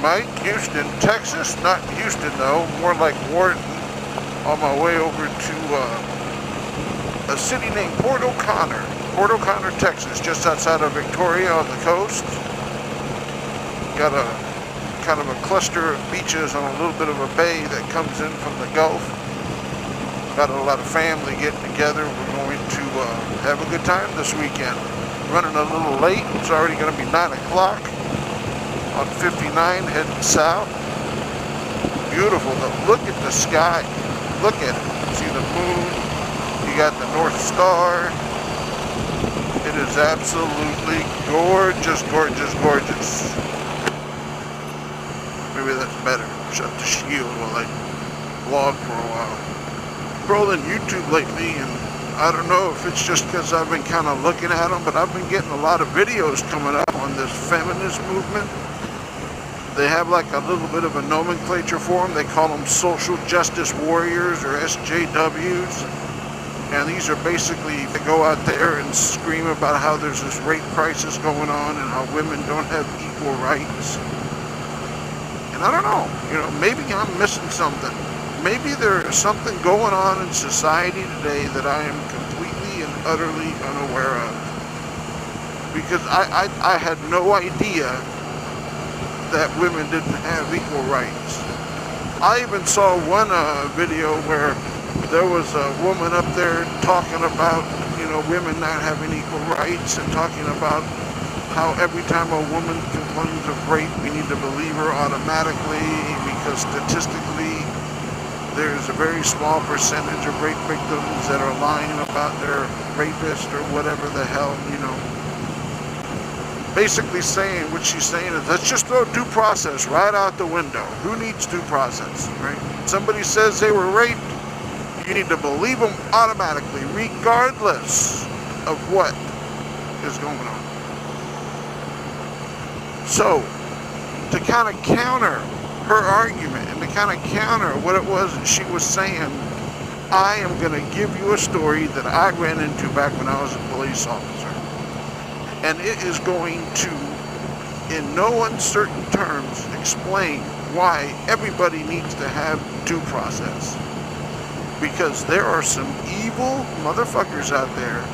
Mike, Houston, Texas. Not Houston though, more like Wharton. On my way over to a city named Port O'Connor, Texas, just outside of Victoria on the coast. Got a kind of a cluster of beaches on a little bit of a bay that comes in from the Gulf. Got a lot of family getting together. We're going to have a good time this weekend. Running a little late. It's already going to be 9 o'clock on 59 heading south. Beautiful though. Look at the sky. Look at it. See the moon. You got the North Star. It is absolutely gorgeous, gorgeous, gorgeous. Maybe that's better. Shut the shield while I vlog for a while. Scrolling YouTube lately, and I don't know if it's just because I've been kind of looking at them, but I've been getting a lot of videos coming up on this feminist movement. They have like a little bit of a nomenclature for them. They call them social justice warriors or SJWs. And these are basically, they go out there and scream about how there's this rape crisis going on and how women don't have equal rights. And I don't know, maybe I'm missing something. Maybe there is something going on in society today that I am completely and utterly unaware of. Because I had no idea that women didn't have equal rights. I even saw one video where there was a woman up there talking about, women not having equal rights, and talking about how every time a woman complains of rape, we need to believe her automatically because statistically there's a very small percentage of rape victims that are lying about their rapist or whatever the hell, Basically saying, what she's saying is, let's just throw due process right out the window. Who needs due process, right? Somebody says they were raped, you need to believe them automatically, regardless of what is going on. So, to kind of counter her argument and to kind of counter what it was that she was saying, I am going to give you a story that I ran into back when I was a police officer. And it is going to, in no uncertain terms, explain why everybody needs to have due process. Because there are some evil motherfuckers out there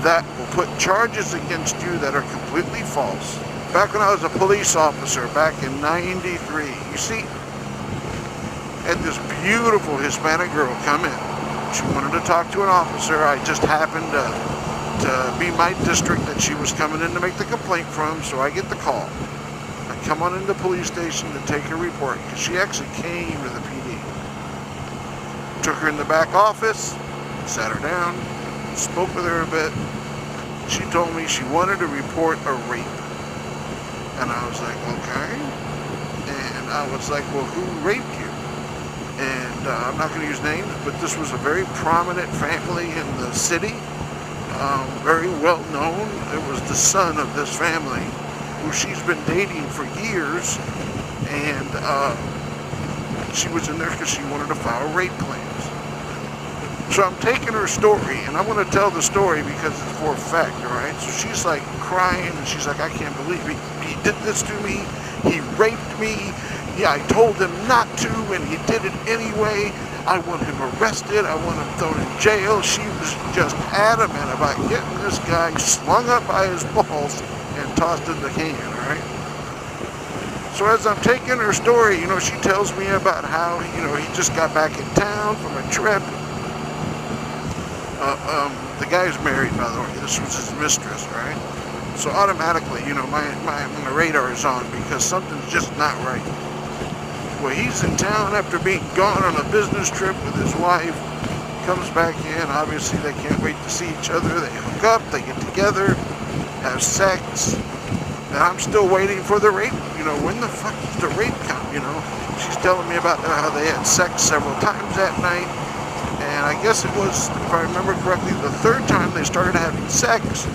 that will put charges against you that are completely false. Back when I was a police officer, back in '93, you see, had this beautiful Hispanic girl come in. She wanted to talk to an officer. I just happened to be my district that she was coming in to make the complaint from, so I get the call. I come on into the police station to take her report, because she actually came to the PD. Took her in the back office, sat her down, spoke with her a bit. She told me she wanted to report a rape. And I was like, okay. And I was like, well, who raped you? And I'm not going to use names, but this was a very prominent family in the city. Very well known. It was the son of this family who she's been dating for years. And she was in there because she wanted to file rape claims. So I'm taking her story, and I'm going to tell the story because it's for a fact, all right? So she's like crying, and she's like, I can't believe he did this to me. He raped me. Yeah, I told him not to, and he did it anyway. I want him arrested. I want him thrown in jail. She was just adamant about getting this guy slung up by his balls and tossed in the can, all right? So as I'm taking her story, she tells me about how, he just got back in town from a trip. The guy's married, by the way. This was his mistress, right? So automatically, my radar is on because something's just not right. Well, he's in town after being gone on a business trip with his wife. Comes back in. Obviously, they can't wait to see each other. They hook up. They get together. Have sex. And I'm still waiting for the rape. When the fuck does the rape come? She's telling me about how they had sex several times that night. And I guess it was, if I remember correctly, the third time they started having sex,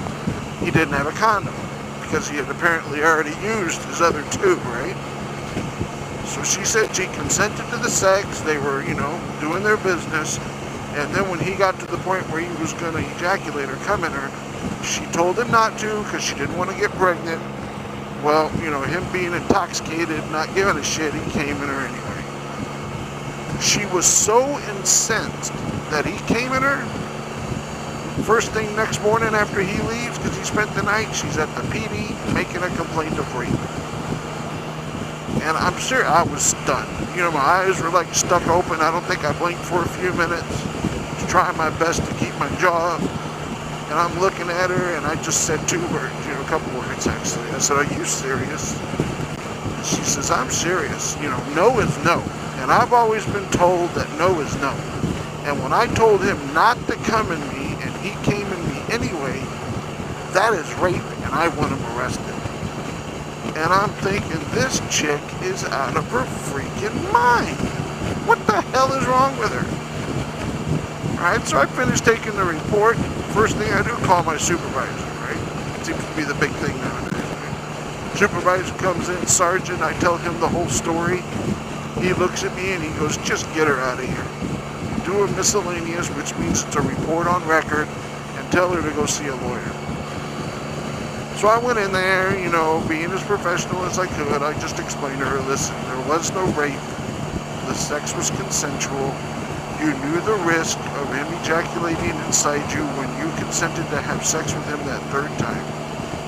he didn't have a condom because he had apparently already used his other two, right? So she said she consented to the sex. They were, doing their business. And then when he got to the point where he was going to ejaculate or come in her, she told him not to because she didn't want to get pregnant. Well, him being intoxicated, not giving a shit, he came in her anyway. She was so incensed that he came in her. First thing next morning after he leaves, because he spent the night, she's at the PD making a complaint of rape. And I'm sure I was stunned. My eyes were like stuck open. I don't think I blinked for a few minutes. I was trying my best to keep my jaw up. And I'm looking at her, and I just said 2 words, a couple words actually. I said, "Are you serious?" And she says, "I'm serious. No is no. And I've always been told that no is no. And when I told him not to come in me, and he came in me anyway, that is rape, and I want him arrested." And I'm thinking, this chick is out of her freaking mind. What the hell is wrong with her? Alright, so I finished taking the report. First thing I do, call my supervisor, right? Seems to be the big thing nowadays, right? Supervisor comes in, sergeant, I tell him the whole story. He looks at me and he goes, "Just get her out of here. Do a miscellaneous," which means it's a report on record, "and tell her to go see a lawyer." So I went in there, being as professional as I could. I just explained to her, "Listen, there was no rape. The sex was consensual. You knew the risk of him ejaculating inside you when you consented to have sex with him that 3rd time.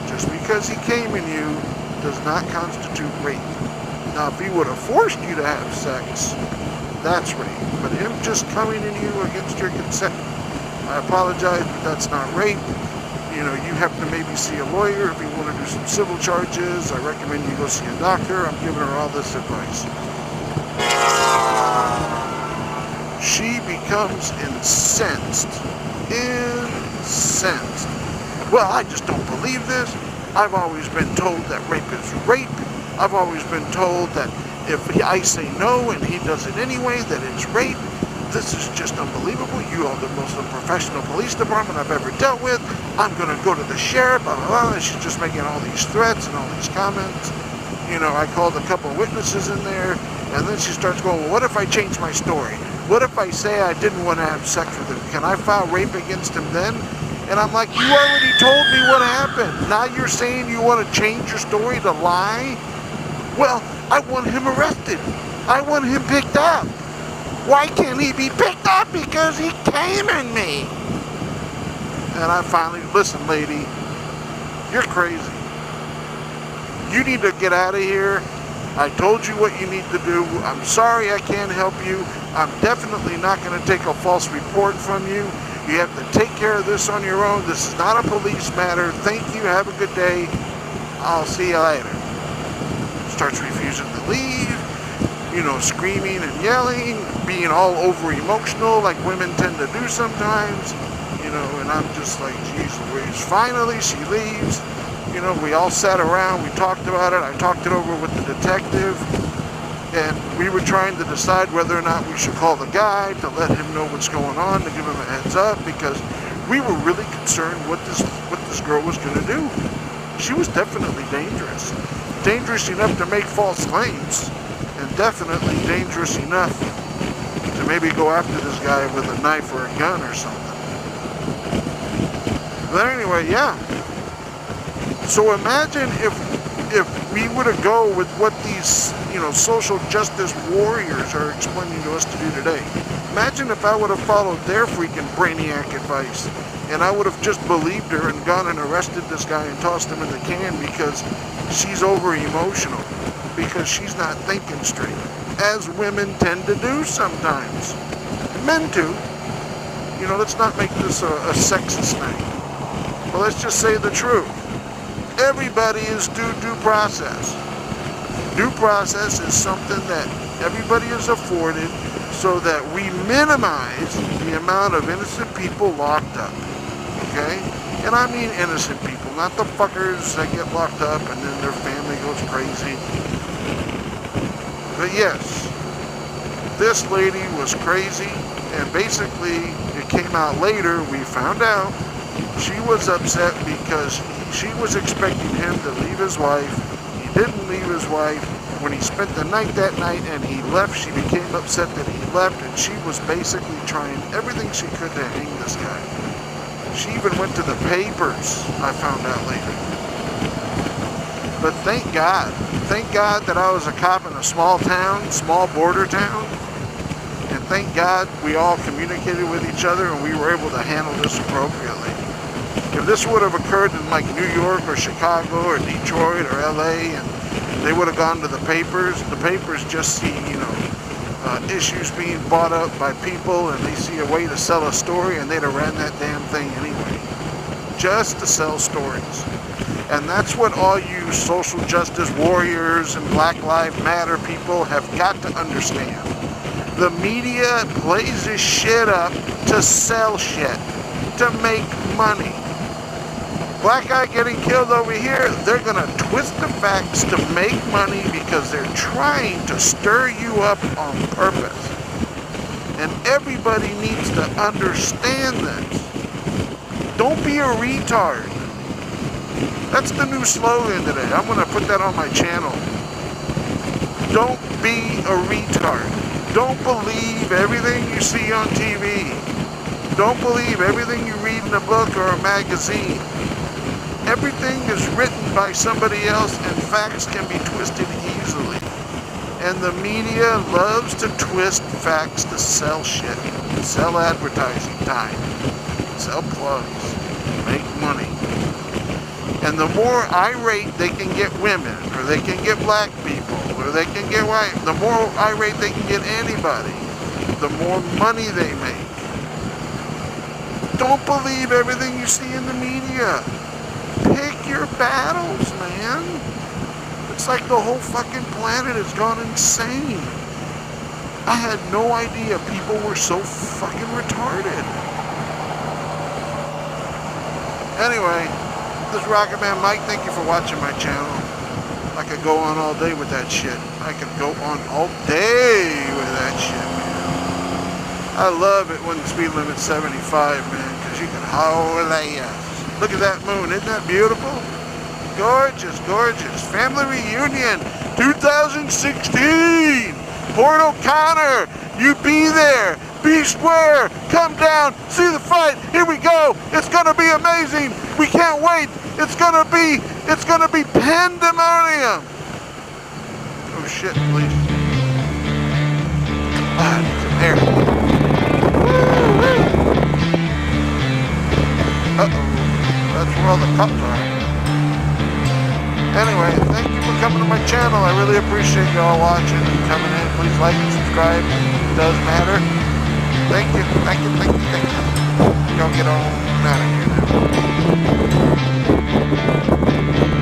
Just because he came in you does not constitute rape. Now, if he would have forced you to have sex, that's rape. But him just coming in you against your consent, I apologize, but that's not rape. You have to maybe see a lawyer if you want to do some civil charges. I recommend you go see a doctor." I'm giving her all this advice. She becomes incensed. Incensed. "Well, I just don't believe this. I've always been told that rape is rape. I've always been told that if I say no and he does it anyway, that it's rape. This is just unbelievable. You are the most unprofessional police department I've ever dealt with. I'm going to go to the sheriff, blah, blah, blah." And she's just making all these threats and all these comments. I called a couple of witnesses in there, and then she starts going, "Well, what if I change my story? What if I say I didn't want to have sex with him? Can I file rape against him then?" And I'm like, "You already told me what happened. Now you're saying you want to change your story to lie? Well, I want him arrested. I want him picked up. Why can't he be picked up? Because he came in me." And I finally, "Listen, lady, you're crazy. You need to get out of here. I told you what you need to do. I'm sorry I can't help you. I'm definitely not going to take a false report from you. You have to take care of this on your own. This is not a police matter. Thank you. Have a good day. I'll see you later." Starts refusing to leave, screaming and yelling, being all over emotional like women tend to do sometimes, and I'm just like, geez Louise. Finally, she leaves. We all sat around, we talked about it. I talked it over with the detective, and we were trying to decide whether or not we should call the guy to let him know what's going on, to give him a heads up, because we were really concerned what this girl was going to do. She was definitely dangerous. Dangerous enough to make false claims, and definitely dangerous enough to maybe go after this guy with a knife or a gun or something. But anyway, yeah. So imagine if we were to go with what these, social justice warriors are explaining to us to do today. Imagine if I would have followed their freaking brainiac advice, and I would have just believed her and gone and arrested this guy and tossed him in the can because she's over emotional, because she's not thinking straight, as women tend to do sometimes. Men too. Let's not make this a sexist night. But let's just say the truth. Everybody is due process. Due process is something that everybody is afforded so that we minimize the amount of innocent people locked up. Okay? And I mean innocent people, not the fuckers that get locked up and then their family goes crazy. But yes, this lady was crazy, and basically it came out later, we found out she was upset because she was expecting him to leave his wife. He didn't leave his wife. When he spent the night that night and he left, she became upset that he left, and she was basically trying everything she could to hang this guy. She even went to the papers, I found out later. But thank God that I was a cop in a small town, small border town. And thank God we all communicated with each other and we were able to handle this appropriately. If this would have occurred in like New York or Chicago or Detroit or LA, and they would have gone to the papers just see, issues being bought up by people, and they see a way to sell a story, and they'd have ran that damn thing anyway. Just to sell stories. And that's what all you social justice warriors and Black Lives Matter people have got to understand. The media plays this shit up to sell shit, to make money. Black guy getting killed over here, they're gonna twist the facts to make money because they're trying to stir you up on purpose. And everybody needs to understand this. Don't be a retard. That's the new slogan today. I'm gonna put that on my channel. Don't be a retard. Don't believe everything you see on TV. Don't believe everything you read in a book or a magazine. Everything is written by somebody else, and facts can be twisted easily. And the media loves to twist facts to sell shit, sell advertising time, sell plugs, make money. And the more irate they can get women, or they can get black people, or they can get white, the more irate they can get anybody, the more money they make. Don't believe everything you see in the media. Pick your battles, man. It's like the whole fucking planet has gone insane. I had no idea people were so fucking retarded. Anyway, this is Rocket Man Mike. Thank you for watching my channel. I could go on all day with that shit. I could go on all day with that shit, man. I love it when the speed limit's 75, man, because you can holler at. Look at that moon. Isn't that beautiful? Gorgeous, gorgeous. Family reunion 2016. Port O'Connor. You be there. Be square. Come down. See the fight. Here we go. It's going to be amazing. We can't wait. It's going to be pandemonium. Oh shit, please. Ah, I need some air. Woo-wee. Uh-oh. That's where all the cops are. Anyway, thank you for coming to my channel. I really appreciate y'all watching and coming in. Please like and subscribe. It does matter. Thank you, thank you, thank you, thank you. Y'all get on out of here now.